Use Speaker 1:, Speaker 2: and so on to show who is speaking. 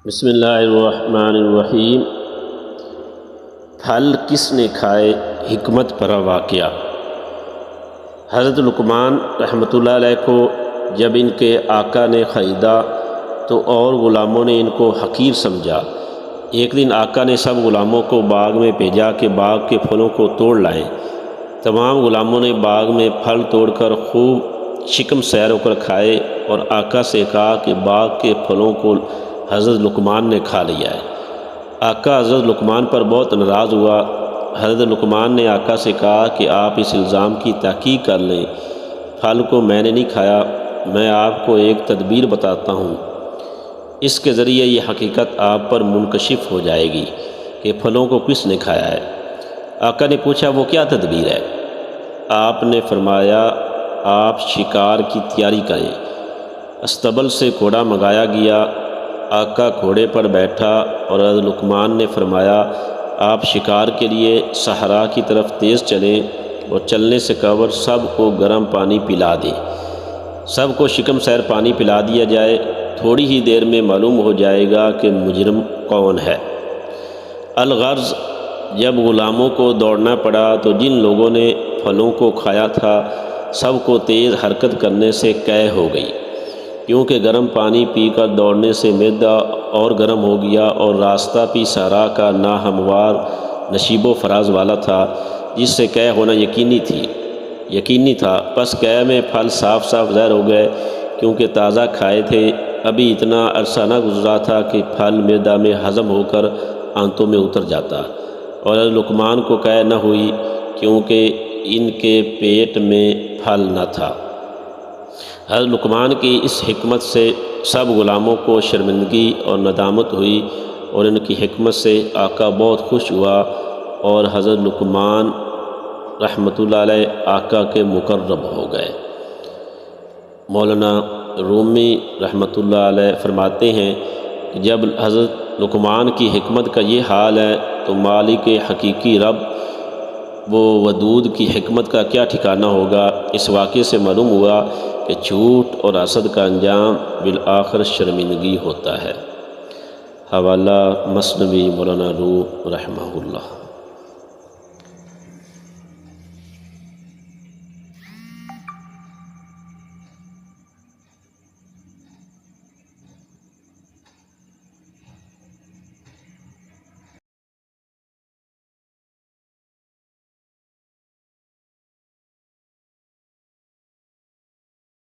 Speaker 1: بسم اللہ الرحمن الرحیم۔ پھل کس نے کھائے، حکمت پر واقعہ۔ حضرت لقمان رحمۃ اللہ علیہ کو جب ان کے آقا نے خریدا تو اور غلاموں نے ان کو حقیر سمجھا۔ ایک دن آقا نے سب غلاموں کو باغ میں بھیجا کہ باغ کے پھلوں کو توڑ لائیں۔ تمام غلاموں نے باغ میں پھل توڑ کر خوب شکم سیر ہو کر کھائے اور آقا سے کہا کہ باغ کے پھلوں کو حضرت لقمان نے کھا لیا ہے۔ آقا حضرت لقمان پر بہت ناراض ہوا۔ حضرت لقمان نے آقا سے کہا کہ آپ اس الزام کی تحقیق کر لیں، پھل کو میں نے نہیں کھایا، میں آپ کو ایک تدبیر بتاتا ہوں، اس کے ذریعے یہ حقیقت آپ پر منکشف ہو جائے گی کہ پھلوں کو کس نے کھایا ہے۔ آقا نے پوچھا وہ کیا تدبیر ہے؟ آپ نے فرمایا آپ شکار کی تیاری کریں۔ استبل سے گھوڑا منگایا گیا۔ آقا گھوڑے پر بیٹھا اور حضرت لقمان نے فرمایا آپ شکار کے لیے صحرا کی طرف تیز چلیں اور چلنے سے قبل سب کو گرم پانی پلا دیں۔ سب کو شکم سیر پانی پلا دیا جائے، تھوڑی ہی دیر میں معلوم ہو جائے گا کہ مجرم کون ہے۔ الغرض جب غلاموں کو دوڑنا پڑا تو جن لوگوں نے پھلوں کو کھایا تھا سب کو تیز حرکت کرنے سے قے ہو گئی، کیونکہ گرم پانی پی کر دوڑنے سے معدہ اور گرم ہو گیا اور راستہ بھی صحرا کا ناہموار نشیب و فراز والا تھا، جس سے قے ہونا یقینی تھا۔ پس قے میں پھل صاف صاف ظاہر ہو گئے، کیونکہ تازہ کھائے تھے، ابھی اتنا عرصہ نہ گزرا تھا کہ پھل معدہ میں ہضم ہو کر آنتوں میں اتر جاتا، اور حضرت لقمان کو قے نہ ہوئی کیونکہ ان کے پیٹ میں پھل نہ تھا۔ حضرت لقمان کی اس حکمت سے سب غلاموں کو شرمندگی اور ندامت ہوئی، اور ان کی حکمت سے آقا بہت خوش ہوا، اور حضرت لقمان رحمۃ اللہ علیہ آقا کے مقرب ہو گئے۔ مولانا رومی رحمۃ اللہ علیہ فرماتے ہیں کہ جب حضرت لقمان کی حکمت کا یہ حال ہے تو مالک حقیقی رب وہ ودود کی حکمت کا کیا ٹھکانہ ہوگا۔ اس واقعے سے معلوم ہوا کہ جھوٹ اور حسد کا انجام بالآخر شرمندگی ہوتا ہے۔ حوالہ مثنوی مولانا روم رحمہ اللہ۔